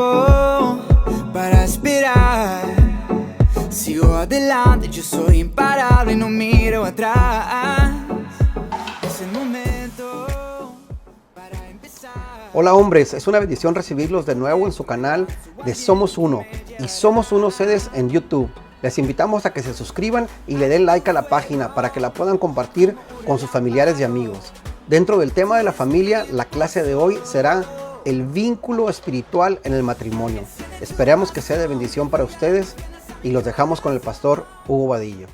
tiempo para esperar. Sigo adelante, yo soy imparable, no miro atrás. Es el momento para empezar. Hola hombres, es una bendición recibirlos de nuevo en su canal de Somos Uno y Somos Uno sedes en YouTube. Les invitamos a que se suscriban y le den like a la página para que la puedan compartir con sus familiares y amigos. Dentro del tema de la familia, la clase de hoy será el vínculo espiritual en el matrimonio. Esperamos que sea de bendición para ustedes y los dejamos con el pastor Hugo Vadillo.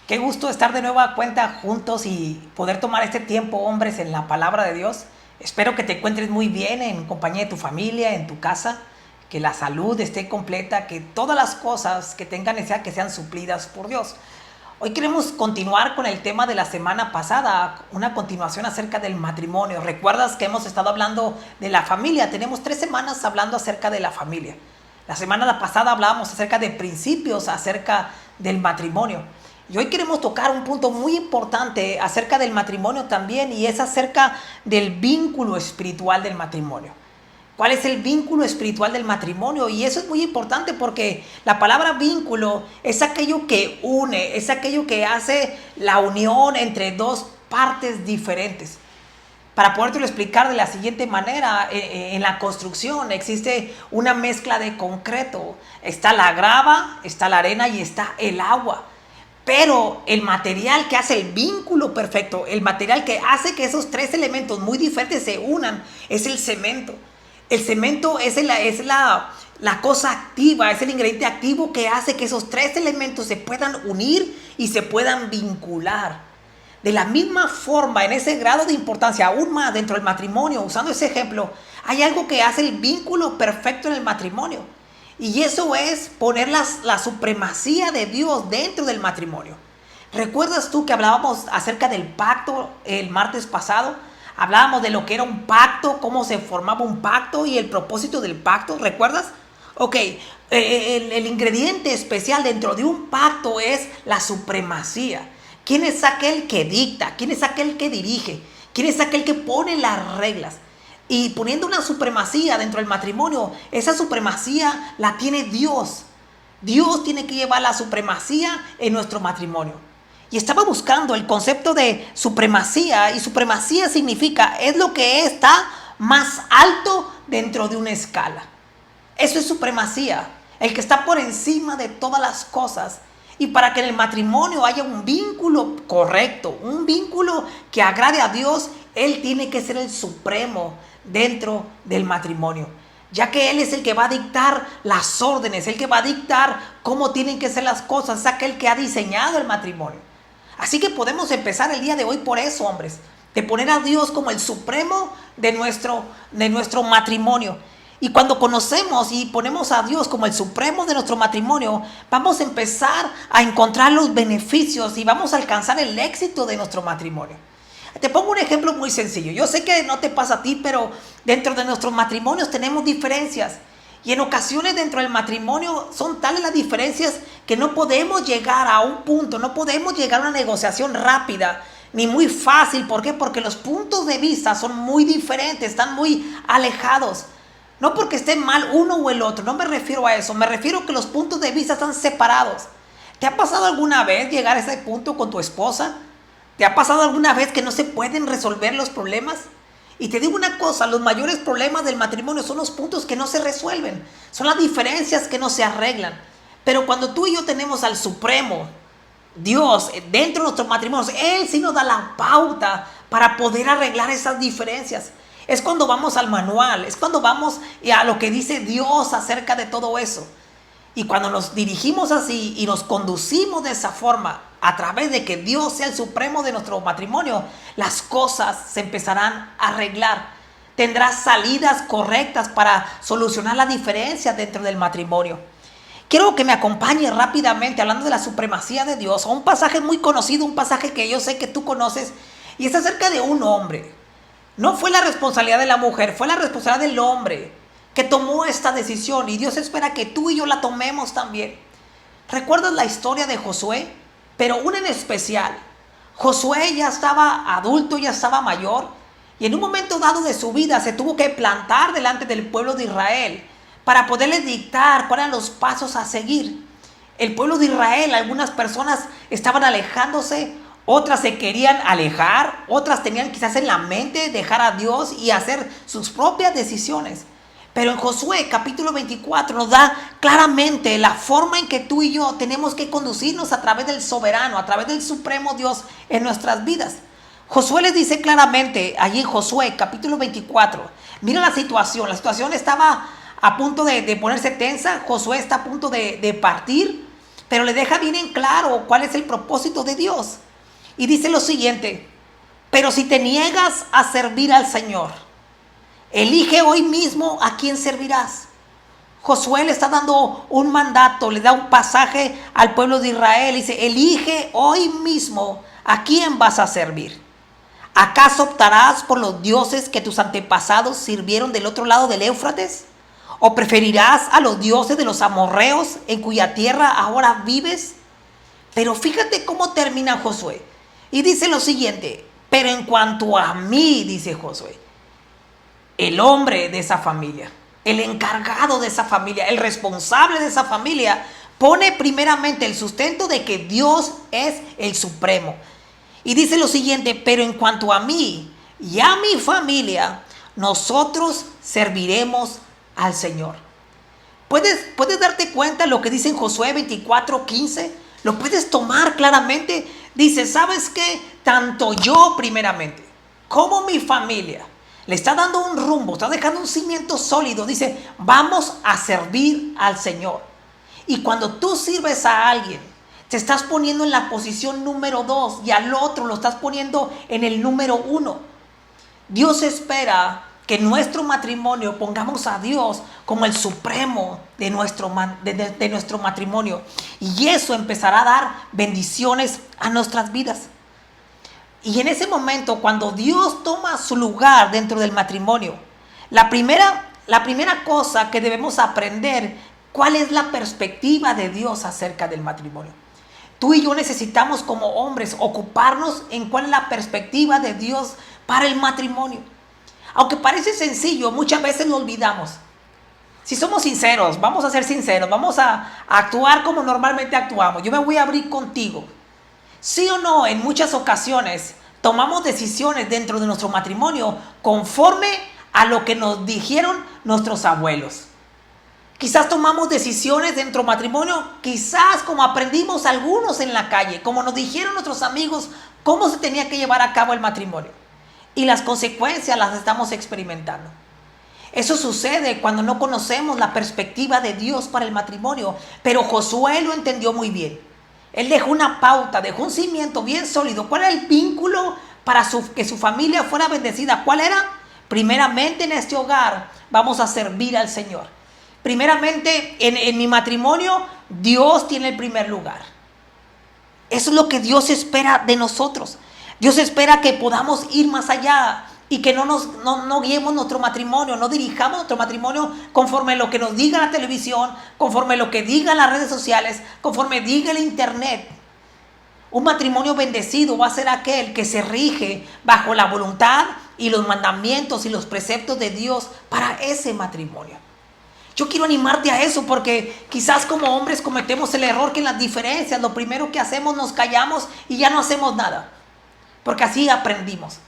Qué gusto estar de nueva cuenta juntos y poder tomar este tiempo, hombres, en la palabra de Dios. Espero que te encuentres muy bien en compañía de tu familia, en tu casa, que la salud esté completa, que todas las cosas que tengan necesidad que sean suplidas por Dios. Hoy queremos continuar con el tema de la semana pasada, una continuación acerca del matrimonio. ¿Recuerdas que hemos estado hablando de la familia? Tenemos 3 semanas hablando acerca de la familia. La semana pasada hablábamos acerca de principios, acerca del matrimonio. Y hoy queremos tocar un punto muy importante acerca del matrimonio también, y es acerca del vínculo espiritual del matrimonio. ¿Cuál es el vínculo espiritual del matrimonio? Y eso es muy importante porque la palabra vínculo es aquello que une, es aquello que hace la unión entre dos partes diferentes. Para podértelo explicar de la siguiente manera, en la construcción existe una mezcla de concreto. Está la grava, está la arena y está el agua. Pero el material que hace el vínculo perfecto, el material que hace que esos 3 elementos muy diferentes se unan, es el cemento. El cemento es la cosa activa, es el ingrediente activo que hace que esos 3 elementos se puedan unir y se puedan vincular. De la misma forma, en ese grado de importancia, aún más dentro del matrimonio, usando ese ejemplo, hay algo que hace el vínculo perfecto en el matrimonio. Y eso es poner la supremacía de Dios dentro del matrimonio. ¿Recuerdas tú que hablábamos acerca del pacto el martes pasado? Hablábamos de lo que era un pacto, cómo se formaba un pacto y el propósito del pacto, ¿recuerdas? Ok, el ingrediente especial dentro de un pacto es la supremacía. ¿Quién es aquel que dicta? ¿Quién es aquel que dirige? ¿Quién es aquel que pone las reglas? Y poniendo una supremacía dentro del matrimonio, esa supremacía la tiene Dios. Dios tiene que llevar la supremacía en nuestro matrimonio. Y estaba buscando el concepto de supremacía, y supremacía significa, es lo que está más alto dentro de una escala. Eso es supremacía, el que está por encima de todas las cosas. Y para que en el matrimonio haya un vínculo correcto, un vínculo que agrade a Dios, Él tiene que ser el supremo dentro del matrimonio, ya que Él es el que va a dictar las órdenes, el que va a dictar cómo tienen que ser las cosas, es aquel que ha diseñado el matrimonio. Así que podemos empezar el día de hoy por eso, hombres, de poner a Dios como el supremo de nuestro matrimonio. Y cuando conocemos y ponemos a Dios como el supremo de nuestro matrimonio, vamos a empezar a encontrar los beneficios y vamos a alcanzar el éxito de nuestro matrimonio. Te pongo un ejemplo muy sencillo. Yo sé que no te pasa a ti, pero dentro de nuestros matrimonios tenemos diferencias. Y en ocasiones dentro del matrimonio son tales las diferencias que no podemos llegar a un punto, no podemos llegar a una negociación rápida ni muy fácil. ¿Por qué? Porque los puntos de vista son muy diferentes, están muy alejados. No porque esté mal uno o el otro, no me refiero a eso, me refiero a que los puntos de vista están separados. ¿Te ha pasado alguna vez llegar a ese punto con tu esposa? ¿Te ha pasado alguna vez que no se pueden resolver los problemas? Y te digo una cosa, los mayores problemas del matrimonio son los puntos que no se resuelven, son las diferencias que no se arreglan. Pero cuando tú y yo tenemos al Supremo, Dios, dentro de nuestros matrimonios, Él sí nos da la pauta para poder arreglar esas diferencias. Es cuando vamos al manual, es cuando vamos a lo que dice Dios acerca de todo eso. Y cuando nos dirigimos así y nos conducimos de esa forma, a través de que Dios sea el supremo de nuestro matrimonio, las cosas se empezarán a arreglar. Tendrás salidas correctas para solucionar las diferencias dentro del matrimonio. Quiero que me acompañe rápidamente, hablando de la supremacía de Dios, a un pasaje muy conocido, un pasaje que yo sé que tú conoces, y es acerca de un hombre. No fue la responsabilidad de la mujer, fue la responsabilidad del hombre que tomó esta decisión, y Dios espera que tú y yo la tomemos también. ¿Recuerdas la historia de Josué? Pero una en especial. Josué ya estaba adulto, ya estaba mayor, Y en un momento dado de su vida se tuvo que plantar delante del pueblo de Israel para poderles dictar cuáles eran los pasos a seguir. El pueblo de Israel, algunas personas estaban alejándose, otras se querían alejar, otras tenían quizás en la mente dejar a Dios y hacer sus propias decisiones. Pero en Josué capítulo 24 nos da claramente la forma en que tú y yo tenemos que conducirnos a través del soberano, a través del supremo Dios en nuestras vidas. Josué les dice claramente, allí en Josué capítulo 24, mira la situación estaba a punto de ponerse tensa, Josué está a punto de partir, pero le deja bien en claro cuál es el propósito de Dios. Y dice lo siguiente: pero si te niegas a servir al Señor, elige hoy mismo a quién servirás. Josué le está dando un mandato, le da un pasaje al pueblo de Israel. Dice: elige hoy mismo a quién vas a servir. ¿Acaso optarás por los dioses que tus antepasados sirvieron del otro lado del Éufrates? ¿O preferirás a los dioses de los amorreos en cuya tierra ahora vives? Pero fíjate cómo termina Josué. Y dice lo siguiente: pero en cuanto a mí, dice Josué, el hombre de esa familia, el encargado de esa familia, el responsable de esa familia, pone primeramente el sustento de que Dios es el supremo. Y dice lo siguiente: pero en cuanto a mí y a mi familia, nosotros serviremos al Señor. ¿Puedes darte cuenta lo que dice en Josué 24:15? Lo puedes tomar claramente. Dice: ¿sabes qué? Tanto yo primeramente como mi familia, le está dando un rumbo, está dejando un cimiento sólido. Dice: vamos a servir al Señor. Y cuando tú sirves a alguien, te estás poniendo en la posición número 2 y al otro lo estás poniendo en el número 1. Dios espera que en nuestro matrimonio pongamos a Dios como el supremo de nuestro matrimonio. Y eso empezará a dar bendiciones a nuestras vidas. Y en ese momento, cuando Dios toma su lugar dentro del matrimonio, la primera cosa que debemos aprender, ¿cuál es la perspectiva de Dios acerca del matrimonio? Tú y yo necesitamos como hombres ocuparnos en cuál es la perspectiva de Dios para el matrimonio. Aunque parece sencillo, muchas veces lo olvidamos. Si somos sinceros, vamos a ser sinceros, vamos a actuar como normalmente actuamos. Yo me voy a abrir contigo. Sí o no, en muchas ocasiones tomamos decisiones dentro de nuestro matrimonio conforme a lo que nos dijeron nuestros abuelos. Quizás tomamos decisiones dentro del matrimonio, quizás como aprendimos algunos en la calle, como nos dijeron nuestros amigos, cómo se tenía que llevar a cabo el matrimonio. Y las consecuencias las estamos experimentando. Eso sucede cuando no conocemos la perspectiva de Dios para el matrimonio. Pero Josué lo entendió muy bien. Él dejó una pauta, dejó un cimiento bien sólido. ¿Cuál era el vínculo para que su familia fuera bendecida? ¿Cuál era? Primeramente, en este hogar vamos a servir al Señor. Primeramente, en mi matrimonio, Dios tiene el primer lugar. Eso es lo que Dios espera de nosotros. Dios espera que podamos ir más allá y que no guiemos nuestro matrimonio, no dirijamos nuestro matrimonio conforme a lo que nos diga la televisión, conforme a lo que digan las redes sociales, conforme diga el internet. Un matrimonio bendecido va a ser aquel que se rige bajo la voluntad y los mandamientos y los preceptos de Dios para ese matrimonio. Yo quiero animarte a eso porque quizás como hombres cometemos el error que en las diferencias lo primero que hacemos nos callamos y ya no hacemos nada. Porque así aprendimos.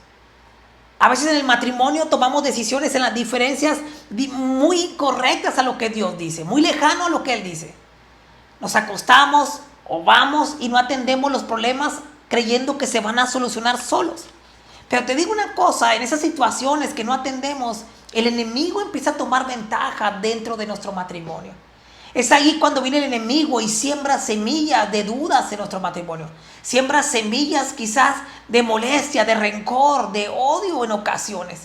A veces en el matrimonio tomamos decisiones en las diferencias muy correctas a lo que Dios dice, muy lejano a lo que Él dice. Nos acostamos o vamos y no atendemos los problemas creyendo que se van a solucionar solos. Pero te digo una cosa, en esas situaciones que no atendemos, el enemigo empieza a tomar ventaja dentro de nuestro matrimonio. Es ahí cuando viene el enemigo y siembra semillas de dudas en nuestro matrimonio. Siembra semillas quizás de molestia, de rencor, de odio en ocasiones.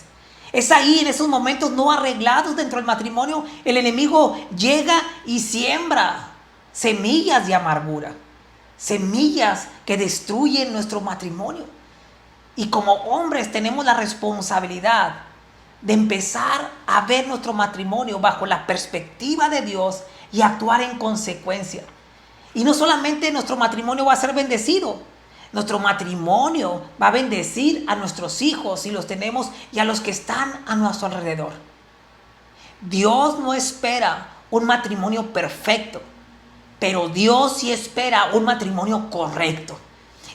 Es ahí en esos momentos no arreglados dentro del matrimonio, el enemigo llega y siembra semillas de amargura. Semillas que destruyen nuestro matrimonio. Y como hombres tenemos la responsabilidad de empezar a ver nuestro matrimonio bajo la perspectiva de Dios y actuar en consecuencia. Y no solamente nuestro matrimonio va a ser bendecido, Nuestro matrimonio va a bendecir a nuestros hijos si los tenemos y a los que están a nuestro alrededor. Dios no espera un matrimonio perfecto, pero Dios sí espera un matrimonio correcto.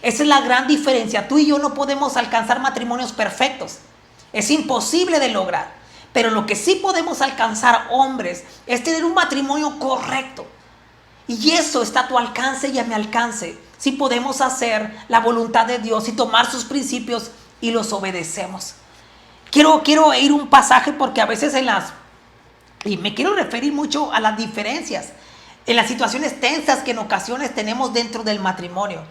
Esa es la gran diferencia. Tú y yo no podemos alcanzar matrimonios perfectos. Es imposible de lograr. Pero lo que sí podemos alcanzar, hombres, es tener un matrimonio correcto. Y eso está a tu alcance y a mi alcance. Si podemos hacer la voluntad de Dios y tomar sus principios y los obedecemos. Quiero ir un pasaje porque a veces y me quiero referir mucho a las diferencias, en las situaciones tensas que en ocasiones tenemos dentro del matrimonio.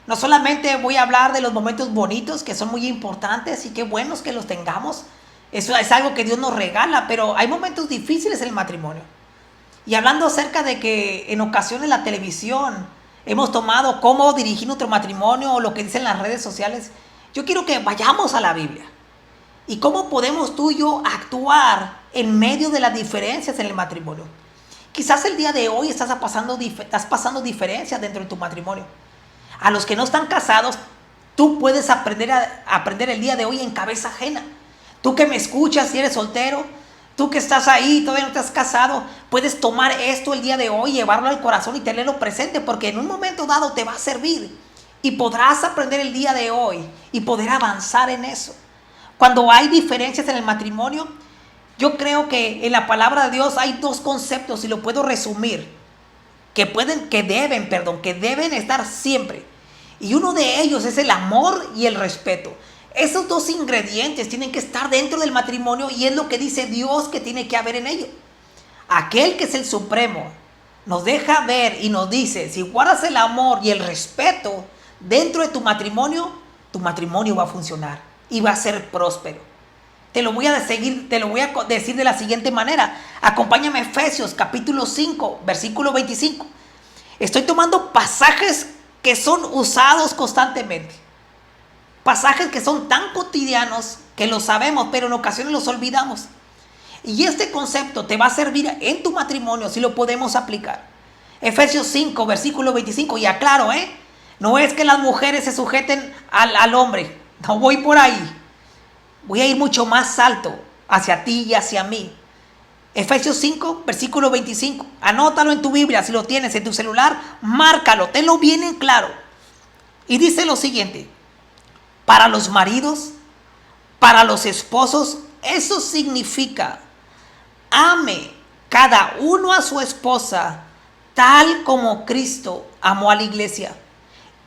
No solamente voy a hablar de los momentos bonitos, que son muy importantes y qué buenos que los tengamos. Eso es algo que Dios nos regala, pero hay momentos difíciles en el matrimonio. Y hablando acerca de que en ocasiones la televisión hemos tomado cómo dirigir nuestro matrimonio o lo que dicen las redes sociales, yo quiero que vayamos a la Biblia. Y cómo podemos tú y yo actuar en medio de las diferencias en el matrimonio. Quizás el día de hoy estás pasando diferencias dentro de tu matrimonio. A los que no están casados, tú puedes aprender el día de hoy en cabeza ajena. Tú que me escuchas, si eres soltero, tú que estás ahí, todavía no te has casado, puedes tomar esto el día de hoy, llevarlo al corazón y tenerlo presente, porque en un momento dado te va a servir y podrás aprender el día de hoy y poder avanzar en eso. Cuando hay diferencias en el matrimonio, yo creo que en la palabra de Dios hay dos conceptos y lo puedo resumir que deben estar siempre. Y uno de ellos es el amor y el respeto. Esos dos ingredientes tienen que estar dentro del matrimonio y es lo que dice Dios que tiene que haber en ello. Aquel que es el supremo nos deja ver y nos dice, si guardas el amor y el respeto dentro de tu matrimonio va a funcionar y va a ser próspero. Te lo voy a decir de la siguiente manera. Acompáñame a Efesios capítulo 5, versículo 25. Estoy tomando pasajes que son usados constantemente. Pasajes que son tan cotidianos que lo sabemos, pero en ocasiones los olvidamos. Y este concepto te va a servir en tu matrimonio si lo podemos aplicar. Efesios 5, versículo 25. Y aclaro, no es que las mujeres se sujeten al hombre. No voy por ahí. Voy a ir mucho más alto hacia ti y hacia mí. Efesios 5, versículo 25. Anótalo en tu Biblia, si lo tienes en tu celular, márcalo, tenlo bien en claro. Y dice lo siguiente: para los maridos, para los esposos, eso significa: ame cada uno a su esposa, tal como Cristo amó a la iglesia.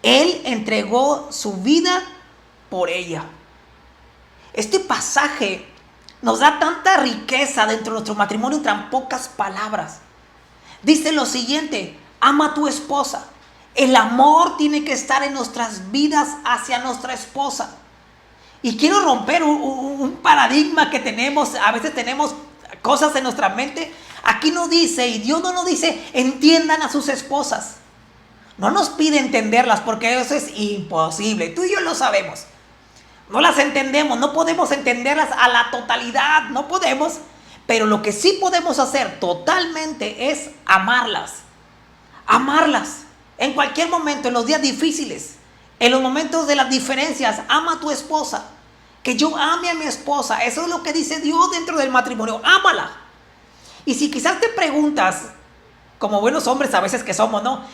Él entregó su vida por ella. Este pasaje nos da tanta riqueza dentro de nuestro matrimonio en tan pocas palabras. Dice lo siguiente: ama a tu esposa. El amor tiene que estar en nuestras vidas hacia nuestra esposa. Y quiero romper un paradigma que tenemos. A veces tenemos cosas en nuestra mente. Aquí no dice, y Dios no nos dice, entiendan a sus esposas. No nos pide entenderlas porque eso es imposible. Tú y yo lo sabemos. No las entendemos, no podemos entenderlas a la totalidad, no podemos. Pero lo que sí podemos hacer totalmente es amarlas. Amarlas. En cualquier momento, en los días difíciles, en los momentos de las diferencias, ama a tu esposa. Que yo ame a mi esposa. Eso es lo que dice Dios dentro del matrimonio. Ámala. Y si quizás te preguntas, como buenos hombres a veces que somos, no,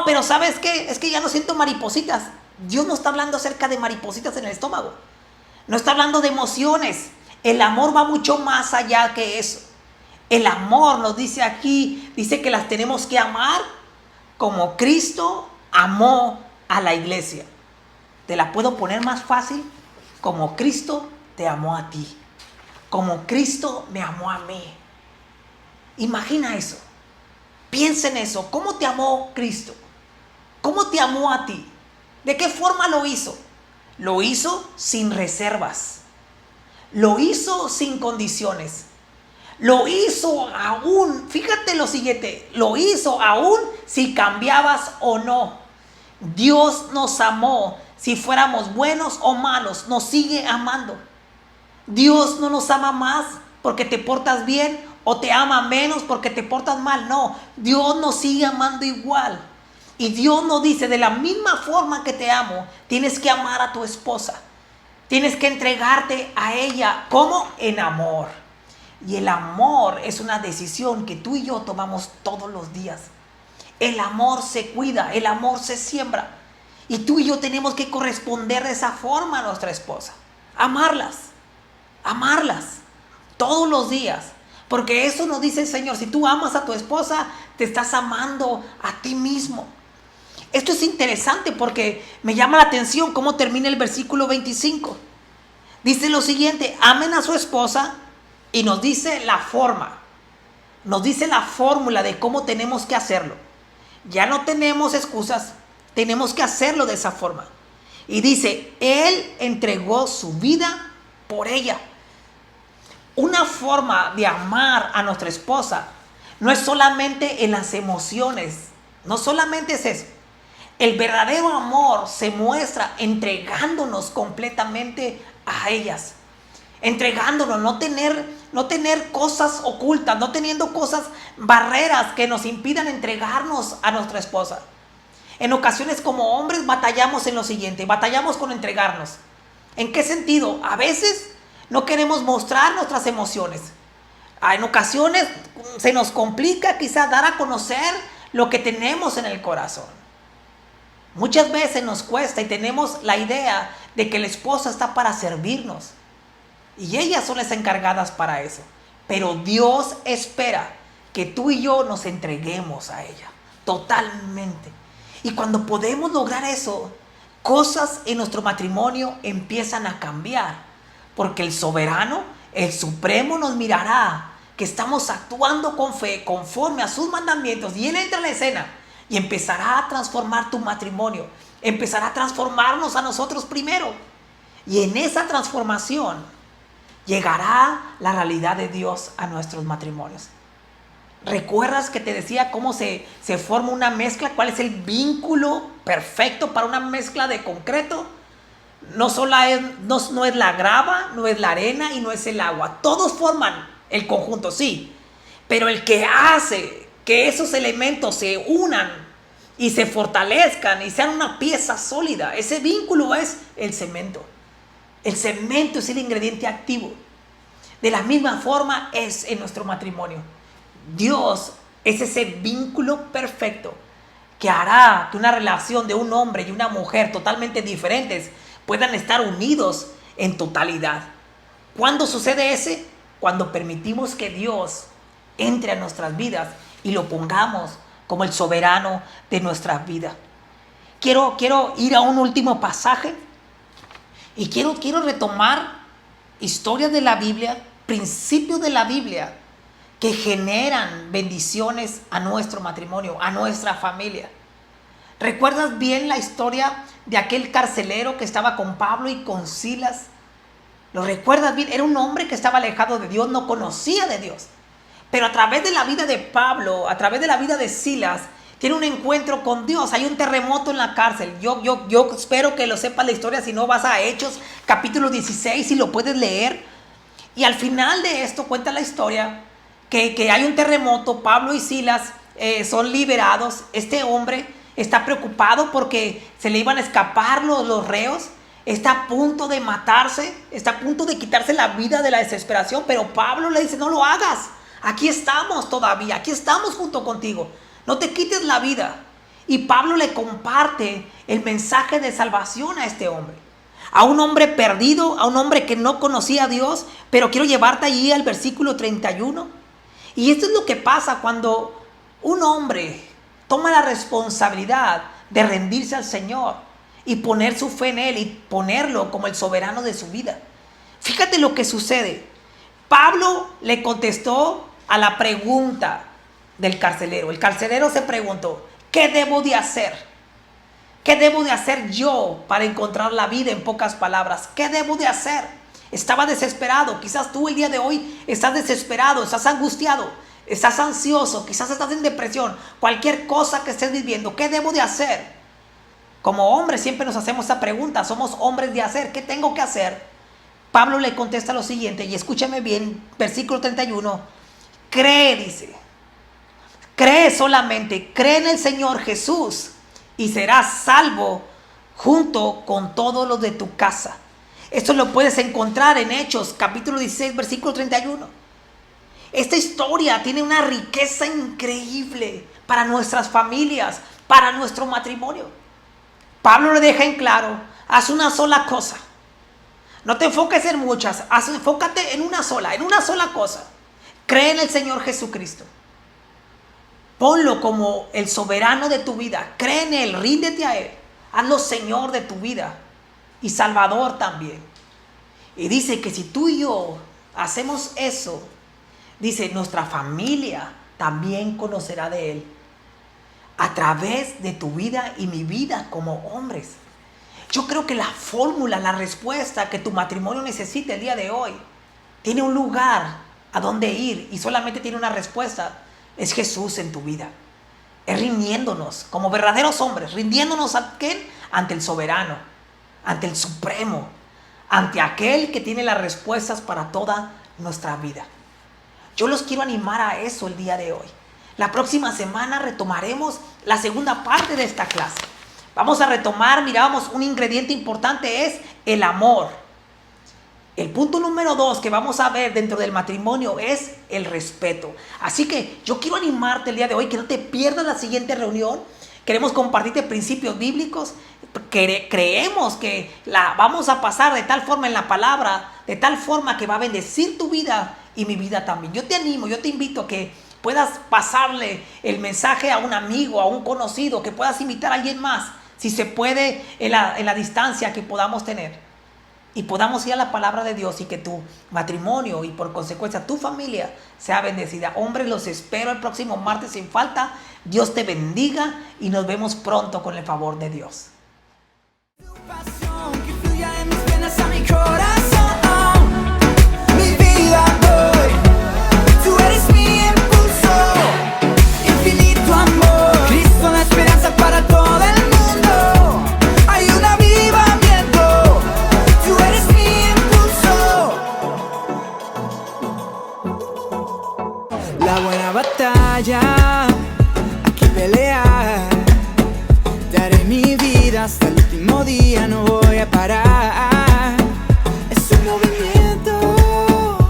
pero ¿sabes qué? Es que ya no siento maripositas. Dios no está hablando acerca de maripositas en el estómago. No está hablando de emociones. El amor va mucho más allá que eso. El amor nos dice aquí, dice que las tenemos que amar como Cristo amó a la iglesia. ¿Te la puedo poner más fácil? Como Cristo te amó a ti. Como Cristo me amó a mí. Imagina eso. Piensa en eso. ¿Cómo te amó Cristo? ¿Cómo te amó a ti? ¿De qué forma lo hizo? Lo hizo sin reservas. Lo hizo sin condiciones. Lo hizo aún, fíjate lo siguiente, lo hizo aún si cambiabas o no. Dios nos amó, si fuéramos buenos o malos, nos sigue amando. Dios no nos ama más porque te portas bien o te ama menos porque te portas mal. No, Dios nos sigue amando igual. Y Dios nos dice, de la misma forma que te amo, tienes que amar a tu esposa. Tienes que entregarte a ella como en amor. Y el amor es una decisión que tú y yo tomamos todos los días. El amor se cuida, el amor se siembra. Y tú y yo tenemos que corresponder de esa forma a nuestra esposa. Amarlas todos los días. Porque eso nos dice el Señor, si tú amas a tu esposa, te estás amando a ti mismo. Esto es interesante porque me llama la atención cómo termina el versículo 25. Dice lo siguiente, amen a su esposa, y nos dice la forma, nos dice la fórmula de cómo tenemos que hacerlo. Ya no tenemos excusas, tenemos que hacerlo de esa forma. Y dice, Él entregó su vida por ella. Una forma de amar a nuestra esposa no es solamente en las emociones, no solamente es eso. El verdadero amor se muestra entregándonos completamente a ellas. Entregándonos, no tener cosas ocultas, no teniendo cosas, barreras que nos impidan entregarnos a nuestra esposa. En ocasiones como hombres batallamos en lo siguiente, batallamos con entregarnos. ¿En qué sentido? A veces no queremos mostrar nuestras emociones. En ocasiones se nos complica quizás dar a conocer lo que tenemos en el corazón. Muchas veces nos cuesta y tenemos la idea de que la esposa está para servirnos. Y ellas son las encargadas para eso. Pero Dios espera que tú y yo nos entreguemos a ella totalmente. Y cuando podemos lograr eso, cosas en nuestro matrimonio empiezan a cambiar. Porque el soberano, el supremo, nos mirará que estamos actuando con fe, conforme a sus mandamientos. Y Él entra en la escena y empezará a transformar tu matrimonio. Empezará a transformarnos a nosotros primero. Y en esa transformación llegará la realidad de Dios a nuestros matrimonios. ¿Recuerdas que te decía cómo se forma una mezcla? ¿Cuál es el vínculo perfecto para una mezcla de concreto? No es la grava, no es la arena y no es el agua. Todos forman el conjunto, sí. Pero el que hace que esos elementos se unan y se fortalezcan y sean una pieza sólida, ese vínculo es el cemento. El cemento es el ingrediente activo. De la misma forma es en nuestro matrimonio. Dios es ese vínculo perfecto que hará que una relación de un hombre y una mujer totalmente diferentes puedan estar unidos en totalidad. ¿Cuándo sucede ese? Cuando permitimos que Dios entre a nuestras vidas y lo pongamos como el soberano de nuestras vidas. Quiero ir a un último pasaje. Y quiero retomar historias de la Biblia, principios de la Biblia que generan bendiciones a nuestro matrimonio, a nuestra familia. ¿Recuerdas bien la historia de aquel carcelero que estaba con Pablo y con Silas? ¿Lo recuerdas bien? Era un hombre que estaba alejado de Dios, no conocía de Dios. Pero a través de la vida de Pablo, a través de la vida de Silas, tiene un encuentro con Dios. Hay un terremoto en la cárcel. Yo espero que lo sepas la historia. Si no, vas a Hechos, capítulo 16, y lo puedes leer. Y al final de esto cuenta la historia que hay un terremoto. Pablo y Silas son liberados. Este hombre está preocupado porque se le iban a escapar los reos. Está a punto de matarse. Está a punto de quitarse la vida de la desesperación. Pero Pablo le dice, no lo hagas. Aquí estamos todavía. Aquí estamos junto contigo. No te quites la vida. Y Pablo le comparte el mensaje de salvación a este hombre. A un hombre perdido, a un hombre que no conocía a Dios. Pero quiero llevarte allí al versículo 31. Y esto es lo que pasa cuando un hombre toma la responsabilidad de rendirse al Señor y poner su fe en Él y ponerlo como el soberano de su vida. Fíjate lo que sucede. Pablo le contestó a la pregunta del carcelero. El carcelero se preguntó, ¿qué debo de hacer? ¿Qué debo de hacer yo para encontrar la vida? En pocas palabras, ¿qué debo de hacer? Estaba desesperado. Quizás tú el día de hoy estás desesperado, estás angustiado, estás ansioso, quizás estás en depresión. Cualquier cosa que estés viviendo, ¿qué debo de hacer? Como hombres siempre nos hacemos esa pregunta. Somos hombres de hacer. ¿Qué tengo que hacer? Pablo le contesta lo siguiente, y escúchame bien, versículo 31. Cree, dice. Cree solamente, cree en el Señor Jesús y serás salvo junto con todos los de tu casa. Esto lo puedes encontrar en Hechos, capítulo 16, versículo 31. Esta historia tiene una riqueza increíble para nuestras familias, para nuestro matrimonio. Pablo le deja en claro, haz una sola cosa. No te enfoques en muchas, enfócate en una sola cosa. Cree en el Señor Jesucristo. Ponlo como el soberano de tu vida. Cree en Él, ríndete a Él. Hazlo Señor de tu vida y Salvador también. Y dice que si tú y yo hacemos eso, dice, nuestra familia también conocerá de Él a través de tu vida y mi vida como hombres. Yo creo que la fórmula, la respuesta que tu matrimonio necesita el día de hoy, tiene un lugar a donde ir y solamente tiene una respuesta. Es Jesús en tu vida. Es rindiéndonos como verdaderos hombres, rindiéndonos a aquel, ante el soberano, ante el supremo, ante aquel que tiene las respuestas para toda nuestra vida. Yo los quiero animar a eso el día de hoy. La próxima semana retomaremos la segunda parte de esta clase. Vamos a retomar, miramos, un ingrediente importante es el amor. El punto número 2 que vamos a ver dentro del matrimonio es el respeto. Así que yo quiero animarte el día de hoy que no te pierdas la siguiente reunión. Queremos compartirte principios bíblicos. Creemos que la vamos a pasar de tal forma en la palabra, de tal forma que va a bendecir tu vida y mi vida también. Yo te animo, yo te invito a que puedas pasarle el mensaje a un amigo, a un conocido, que puedas invitar a alguien más, si se puede, en la distancia que podamos tener. Y podamos ir a la palabra de Dios y que tu matrimonio y por consecuencia tu familia sea bendecida. Hombres, los espero el próximo martes sin falta. Dios te bendiga y nos vemos pronto con el favor de Dios. Tu pasión que fluya en mis venas a mi corazón, mi vida hoy. Tú eres mi impulso, infinito amor. Cristo la esperanza para todo el mundo. Hay un avivamiento. Tú eres mi impulso. La buena batalla, aquí pelear. Daré mi vida hasta el último día, no voy a parar. Es un movimiento,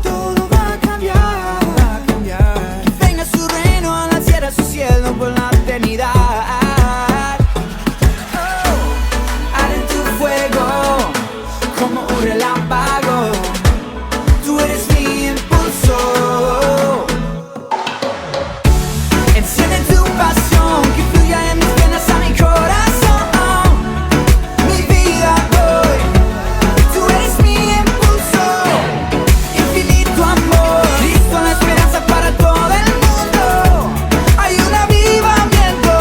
todo va a cambiar, Que venga su reino a la tierra, su cielo por la eternidad. Arde en tu fuego, como un relámpago. Tú eres mi impulso. Enciende tu pasión, que fluya en mis venas a mi corazón. Mi vida hoy, tú eres mi impulso, infinito amor. Cristo la esperanza para todo el mundo. Hay un avivamiento.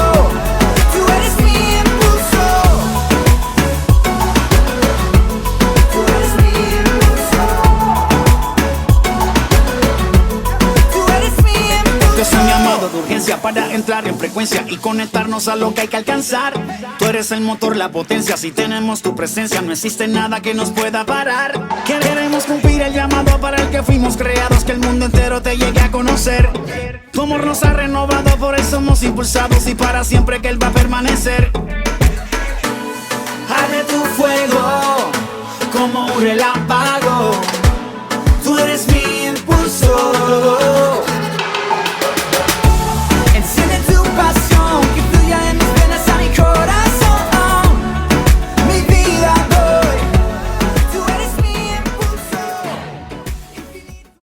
Tú eres mi impulso. Tú eres mi impulso. Tú eres mi impulso. Este es un llamado de urgencia para entrar en frecuencia y conectarnos a lo que hay que alcanzar. Tú eres el motor, la potencia. Si tenemos tu presencia, no existe nada que nos pueda parar. Queremos cumplir el llamado para el que fuimos creados, que el mundo entero te llegue a conocer. Tu amor nos ha renovado, por eso somos impulsados y para siempre que Él va a permanecer. Arde tu fuego, como un relámpago.